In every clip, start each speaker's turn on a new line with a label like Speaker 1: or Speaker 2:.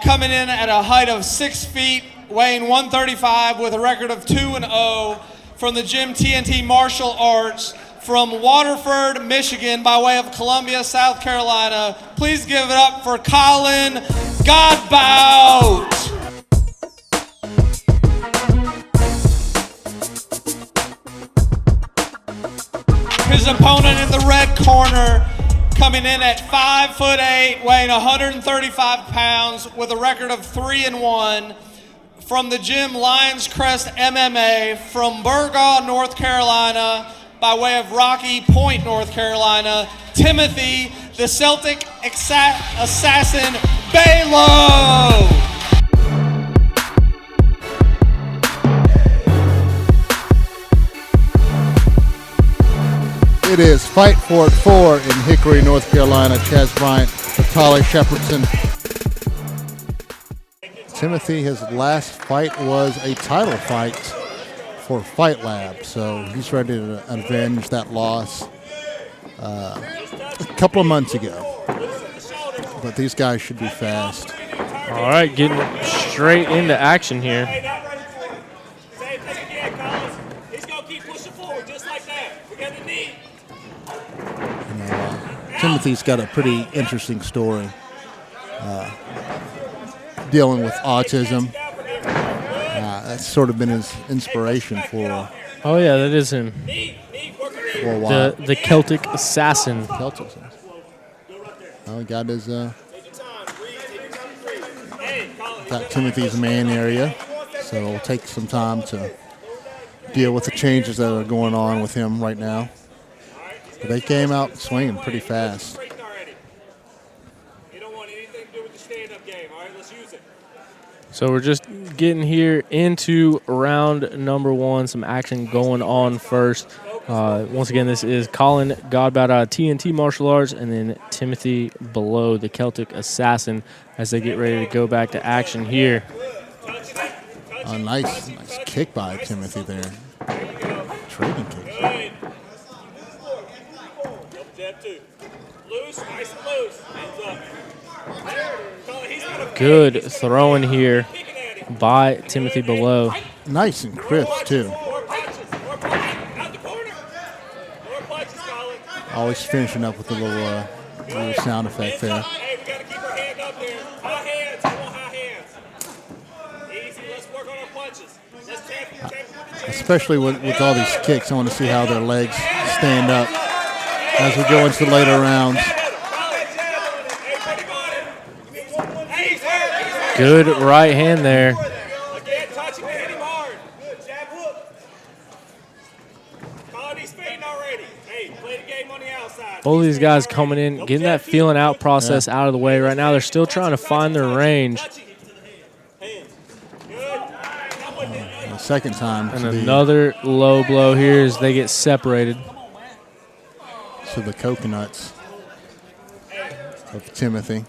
Speaker 1: coming in at a height of 6 feet, weighing 135 with a record of 2-0 from the gym TNT Martial Arts from Waterford, Michigan by way of Columbia, South Carolina. Please give it up for Colin Godbout. His opponent in the red corner, coming in at 5'8", weighing 135 pounds with a record of 3-1 from the gym Lions Crest MMA from Balogh, North Carolina by way of Rocky Point, North Carolina, Timothy, the Celtic assassin, Balogh.
Speaker 2: It is Fight for It 4 in Hickory, North Carolina. Chaz Bryant, Natalie Shepardson. Timothy, his last fight was a title fight for Fight Lab, so he's ready to avenge that loss a couple of months ago. But these guys should be fast.
Speaker 3: All right, getting straight into action here.
Speaker 2: Timothy's got a pretty interesting story, dealing with autism. That's sort of been his inspiration for.
Speaker 3: Oh yeah, that is him.
Speaker 2: For a while.
Speaker 3: The Celtic assassin.
Speaker 2: Celtic assassin. Oh, he got his got Timothy's man area, so it'll take some time to deal with the changes that are going on with him right now. But they came out swinging pretty fast.
Speaker 3: So we're just getting here into round number one. Some action going on first. Once again, this is Colin Godbout out of TNT Martial Arts, and then Timothy Balogh, the Celtic assassin, as they get ready to go back to action here.
Speaker 2: A nice kick by Timothy there. Trading kick.
Speaker 3: Good throwing here by Timothy Balogh.
Speaker 2: Nice and crisp, too. Always finishing up with a little sound effect there. Especially with all these kicks, I want to see how their legs stand up as we go into the later rounds.
Speaker 3: Good right hand there. Both of these guys coming in, getting that feeling out process out of the way. Right now, they're still trying to find their range.
Speaker 2: The second time.
Speaker 3: And another low blow here as they get separated.
Speaker 2: To the coconuts of Timothy.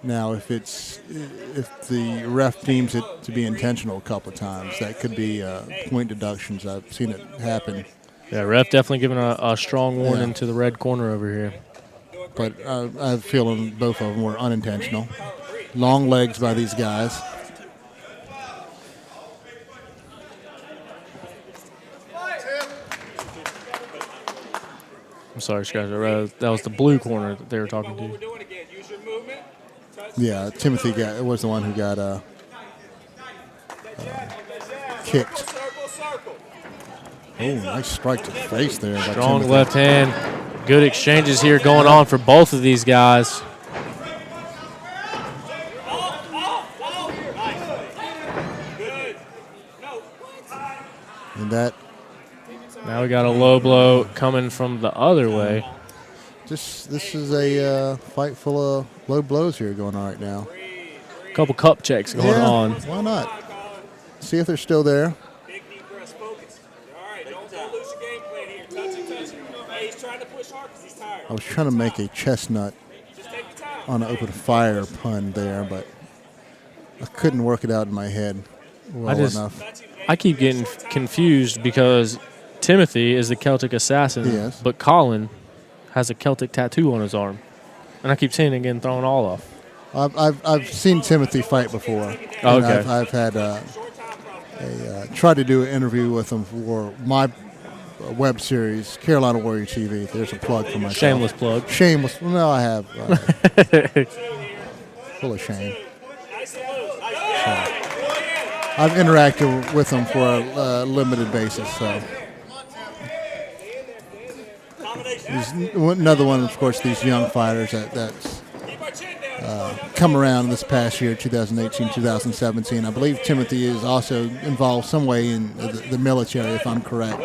Speaker 2: Now, if the ref deems it to be intentional a couple of times, that could be point deductions. I've seen it happen.
Speaker 3: Yeah, ref definitely giving a strong warning to the red corner over here.
Speaker 2: But I have a feeling both of them were unintentional. Long legs by these guys.
Speaker 3: I'm sorry, guys. That was the blue corner that they were talking to.
Speaker 2: Yeah, Timothy was the one who got kicked. Oh, nice strike to the face there.
Speaker 3: Strong left hand. Good exchanges here going on for both of these guys.
Speaker 2: And that.
Speaker 3: Now we got a low blow coming from the other way.
Speaker 2: This is a fight full of low blows here going on right now.
Speaker 3: A couple cup checks going on.
Speaker 2: Why not? See if they're still there. I was trying to make a chestnut on an open fire pun there, but I couldn't work it out in my head well enough.
Speaker 3: I keep getting confused because Timothy is the Celtic assassin, but Colin has a Celtic tattoo on his arm. And I keep seeing it getting thrown all off.
Speaker 2: I've seen Timothy fight before.
Speaker 3: Oh,
Speaker 2: And
Speaker 3: okay.
Speaker 2: I've had tried to do an interview with him for my web series, Carolina Warrior TV. There's a plug for myself.
Speaker 3: Shameless plug.
Speaker 2: Shameless. No, I have. Full of shame. So, I've interacted with him for a limited basis. So. There's another one, of course, these young fighters that's come around this past year, 2018, 2017. I believe Timothy is also involved some way in the military, if I'm correct.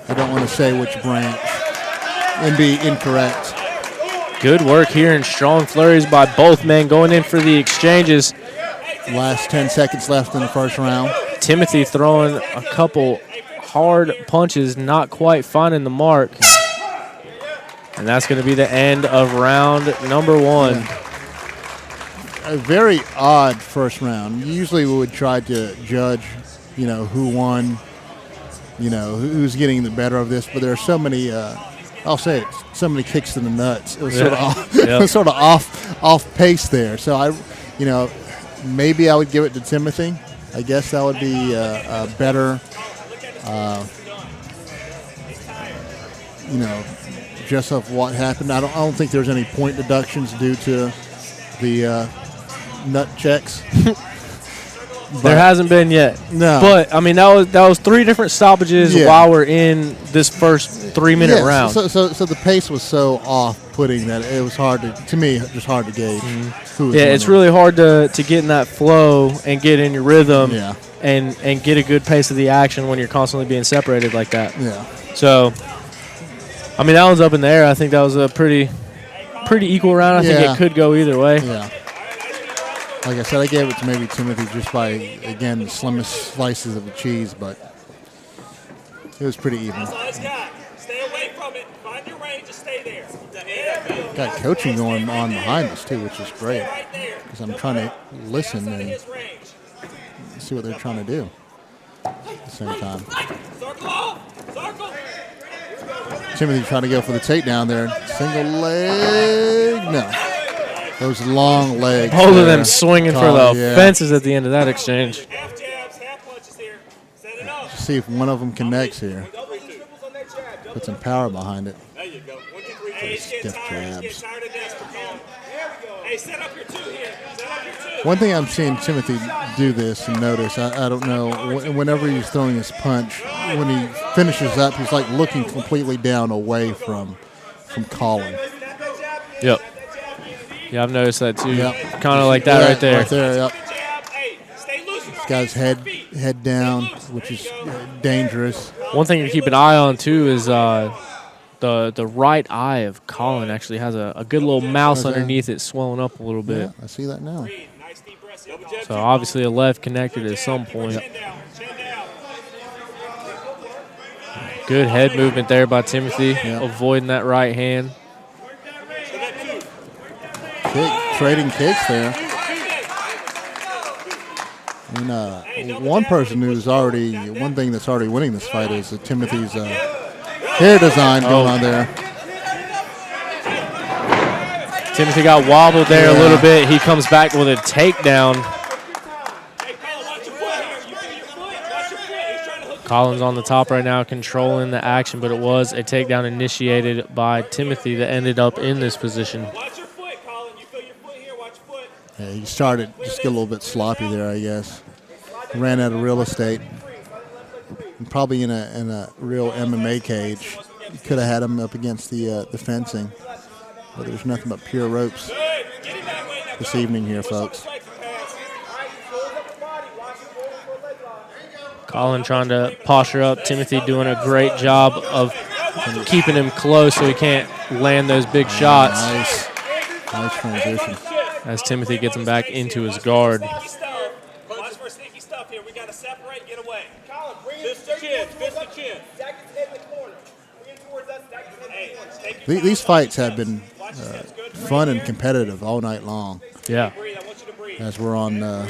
Speaker 2: I don't want to say which branch and be incorrect.
Speaker 3: Good work here and strong flurries by both men going in for the exchanges.
Speaker 2: Last 10 seconds left in the first round.
Speaker 3: Timothy throwing a couple hard punches, not quite finding the mark. And that's going to be the end of round number one.
Speaker 2: Yeah. A very odd first round. Usually we would try to judge, who won, who's getting the better of this. But there are so many, I'll say it, so many kicks in the nuts. It was sort of off, it was sort of off pace there. So maybe I would give it to Timothy. I guess that would be a better, just of what happened. I don't think there's any point deductions due to the nut checks.
Speaker 3: There hasn't been yet.
Speaker 2: No.
Speaker 3: But I mean that was 3 different stoppages while we're in this first 3-minute round.
Speaker 2: So the pace was so off-putting that it was hard to me, just hard to gauge. Who was
Speaker 3: It's
Speaker 2: winning.
Speaker 3: really hard to get in that flow and get in your rhythm
Speaker 2: Yeah.
Speaker 3: and get a good pace of the action when you're constantly being separated like that.
Speaker 2: Yeah.
Speaker 3: So I mean that one's up in the air. I think that was a pretty equal round. I think it could go either way.
Speaker 2: Yeah. Like I said, I gave it to maybe Timothy just by, again, the slimmest slices of the cheese, but it was pretty even.
Speaker 4: Stay away from it. Find your range and stay there.
Speaker 2: Got coaching going on behind us, too, which is great, because I'm trying to listen and see what they're trying to do at the same time.
Speaker 4: Circle off. Circle.
Speaker 2: Timothy trying to go for the takedown there. Single leg. No. Those long legs.
Speaker 3: Both of
Speaker 2: there.
Speaker 3: them swinging for
Speaker 2: Oh,
Speaker 3: the
Speaker 2: yeah.
Speaker 3: fences at the end of that exchange.
Speaker 4: Half jabs, half punches here. Set it up.
Speaker 2: See if one of them connects here. Put some power behind it.
Speaker 4: There you go. 1, 2, 3. Hey, it's getting
Speaker 2: Stiff
Speaker 4: tired. It's
Speaker 2: jabs.
Speaker 4: getting tired of this. Hey, set up your 2 here. Set up your 2.
Speaker 2: One thing I'm seeing Timothy do this and notice, I don't know, whenever he's throwing his punch, when he finishes up, he's like looking completely down away from Colin.
Speaker 3: Yep. Yeah, I've noticed that too.
Speaker 2: Yep.
Speaker 3: Kind of like that right there.
Speaker 2: Right there, yep.
Speaker 4: Jab. Hey, stay loose.
Speaker 2: This guy's head down, which is dangerous.
Speaker 3: One thing to keep an eye on too is the right eye of Colin actually has a good little mouse
Speaker 2: Okay.
Speaker 3: underneath it, swelling up a little bit.
Speaker 2: Yeah, I see that now.
Speaker 4: Nice deep breaths. Double jab.
Speaker 3: So obviously a left connected at some point.
Speaker 4: Chin down. Chin down.
Speaker 3: Good head movement there by Timothy,
Speaker 2: Yep.
Speaker 3: avoiding that right hand.
Speaker 2: Trading kicks there. And one person who's already, one thing that's already winning this fight is Timothy's hair design going on there.
Speaker 3: Timothy got wobbled there a little bit. He comes back with a takedown.
Speaker 4: Hey, Colin, watch your foot here. You feel your foot? Watch your foot. He's trying to hook.
Speaker 3: Colin's on the top right now, controlling the action, but it was a takedown initiated by Timothy that ended up in this position.
Speaker 4: Watch your foot, Colin. You feel your foot here. Watch your foot.
Speaker 2: Yeah, he started just get a little bit sloppy there, I guess. Ran out of real estate. And probably in a real MMA cage. You could have had him up against the fencing. But there's nothing but pure ropes this evening here, folks.
Speaker 3: Colin trying to posture up. Timothy doing a great job of keeping him close so he can't land those big shots
Speaker 2: Nice transition.
Speaker 3: as Timothy gets him back into his guard.
Speaker 4: Watch for sneaky stuff here. We got to separate. Get away. Colin, fist to chin. Fist to chin. Hey,
Speaker 2: These fights have been fun and competitive all night long.
Speaker 3: Yeah.
Speaker 4: breathe. I want you to breathe.
Speaker 2: As we're on our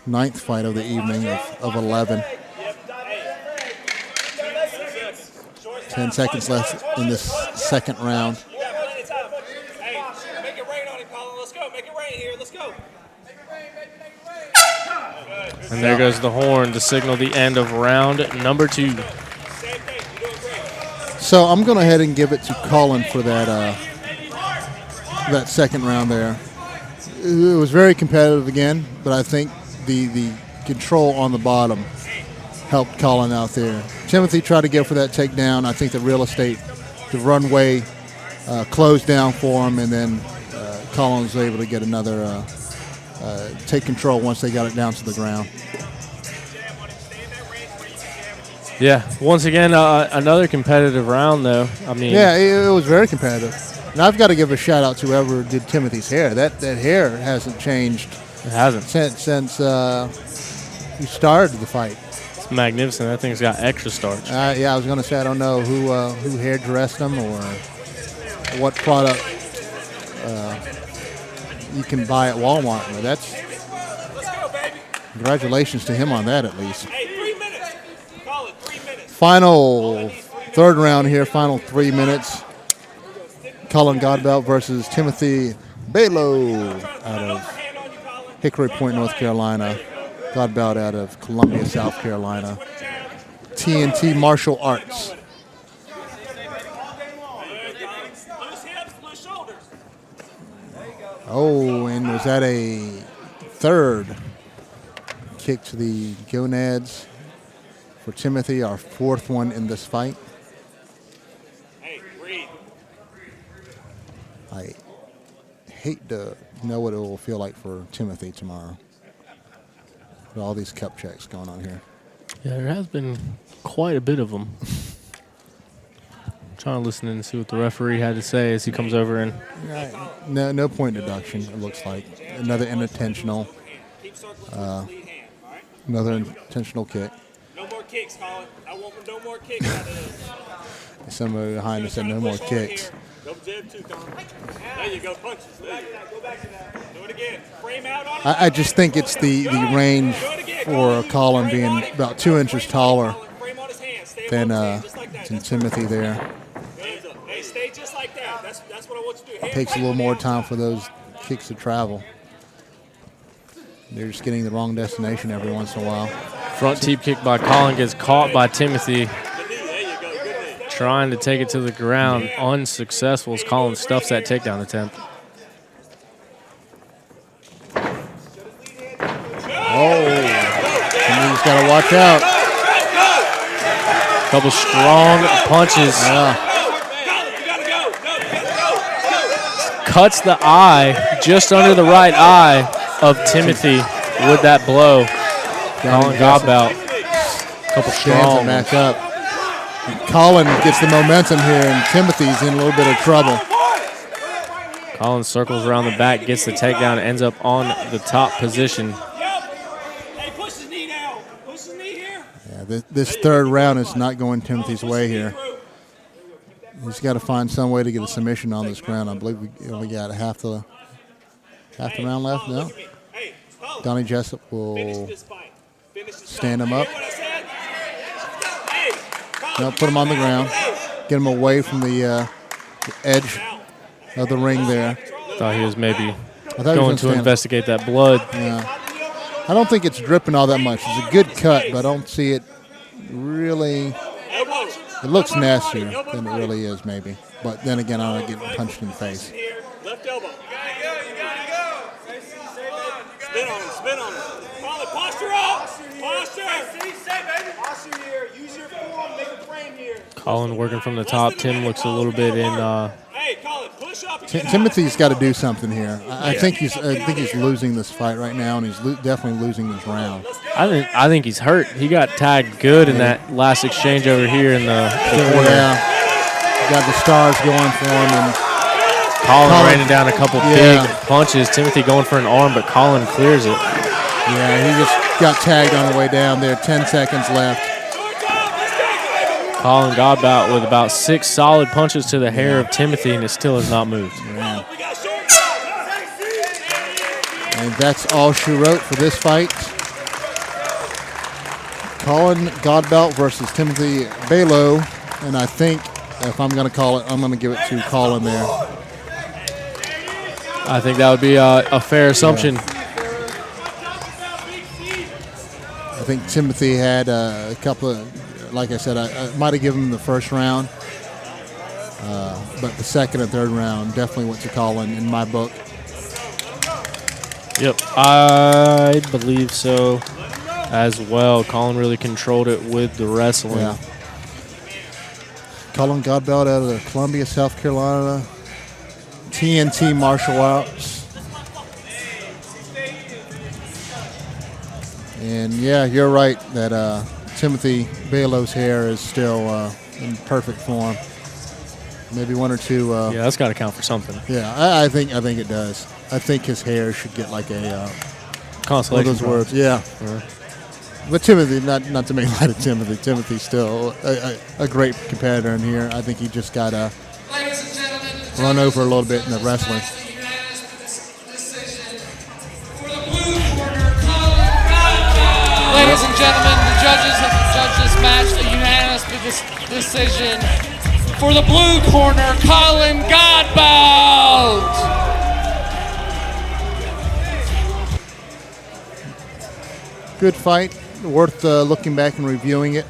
Speaker 2: 9th fight of the evening of 11. 10 seconds left in this second round.
Speaker 4: Hey, make it rain
Speaker 3: And there goes the horn to signal the end of round number 2.
Speaker 2: So I'm going to head and give it to Colin for that second round there. It was very competitive again, but I think the control on the bottom helped Colin out there. Timothy tried to go for that takedown. I think the real estate, the runway closed down for him, and then Colin was able to get another take control once they got it down to the ground.
Speaker 3: Yeah, once again, another competitive round, though. I mean,
Speaker 2: yeah, it was very competitive. And I've got to give a shout out to whoever did Timothy's hair. That hair hasn't changed.
Speaker 3: It hasn't
Speaker 2: since we started the fight.
Speaker 3: It's magnificent. That thing's got extra starch.
Speaker 2: Yeah, I was going to say I don't know who hair dressed them or what product you can buy at Walmart. But that's congratulations to him on that, at least. Final third round here, final 3 minutes. Colin Godbout versus Timothy Balogh out of Hickory Point, North Carolina. Godbout out of Columbia, South Carolina. TNT Martial Arts. Oh, and was that a third kick to the gonads for Timothy, our fourth one in this fight? I hate to know what it will feel like for Timothy tomorrow. With all these cup checks going on here.
Speaker 3: Yeah, there has been quite a bit of them. Trying to listen and see what the referee had to say as he comes over and.
Speaker 2: No point deduction, it looks like. Another intentional. Another intentional kick.
Speaker 4: No more kicks, Colin. I want no more kicks out of this.
Speaker 2: Somebody behind us said no more kicks.
Speaker 4: Go jab too, Colin. There you go, punches. There you go. Go back to that. Do it again. Frame out on it.
Speaker 2: I just think it's the range for Colin being about 2 inches taller than Timothy there.
Speaker 4: Hey, stay just like that. That's what I want you to do.
Speaker 2: Takes a little more time for those kicks to travel. They're just getting the wrong destination every once in a while.
Speaker 3: Front teep kick by Colin gets caught by Timothy. Trying to take it to the ground, unsuccessful as Colin stuffs that takedown attempt.
Speaker 2: Oh, he's got to watch out.
Speaker 3: Couple strong punches.
Speaker 2: Yeah.
Speaker 3: Cuts the eye, just under the right eye of Timothy with that blow. Colin Godbout. Couple strong.
Speaker 2: Back up. Colin gets the momentum here, and Timothy's in a little bit of trouble.
Speaker 3: Colin circles around the back, gets the takedown, ends up on the top position.
Speaker 4: Hey, push his knee down. Push his knee here.
Speaker 2: Yeah, this third round is not going Timothy's way here. He's got to find some way to get a submission on this ground. I believe we only got half the round left. No. Donnie Jessup will stand him up. No, put him on the ground. Get him away from the edge of the ring there.
Speaker 3: Thought he was maybe going to investigate that blood.
Speaker 2: Yeah. I don't think it's dripping all that much. It's a good cut, but I don't see it really. It looks nastier than it really is, maybe. But then again, I'm not getting punched in the face.
Speaker 4: Left elbow. You gotta go. Spin on him. Spin on him. Call it. Posture up. Posture. Posture here. Use your form. Make a frame here.
Speaker 3: Colin working from the top. Tim looks a little bit in.
Speaker 4: Hey, Colin, push up.
Speaker 2: Timothy's got to do something here. I think he's losing this fight right now, and he's definitely losing this round.
Speaker 3: I think he's hurt. He got tagged good in that last exchange over here in the corner.
Speaker 2: Yeah, got the stars going for him, and
Speaker 3: Colin raining down a couple big punches. Timothy going for an arm, but Colin clears it.
Speaker 2: Yeah, he just got tagged on the way down there. 10 seconds left.
Speaker 3: Colin Godbout with about 6 solid punches to the hair of Timothy, and it still has not moved.
Speaker 2: Yeah. And that's all she wrote for this fight. Colin Godbout versus Timothy Balogh. And I think, if I'm going to call it, I'm going to give it to Colin there.
Speaker 3: I think that would be a fair assumption.
Speaker 2: I think Timothy had a couple of, like I said, I might have given him the first round, but the second and third round definitely went to Colin in my book.
Speaker 3: Yep, I believe so as well. Colin really controlled it with the wrestling.
Speaker 2: Yeah. Colin Godbout out of Columbia, South Carolina, TNT Martial Arts. And yeah, you're right that Timothy Balogh's hair is still in perfect form. Maybe one or two.
Speaker 3: Yeah, that's got to count for something.
Speaker 2: Yeah, I think it does. I think his hair should get like a
Speaker 3: Consolation
Speaker 2: those words. Yeah. But Timothy, not to make light of Timothy. Timothy's still a great competitor in here. I think he just got run over a little bit in the wrestling.
Speaker 1: Ladies and gentlemen, the judges have judged this match a unanimous decision. For the blue corner, Colin Godbout.
Speaker 2: Good fight. Worth looking back and reviewing it.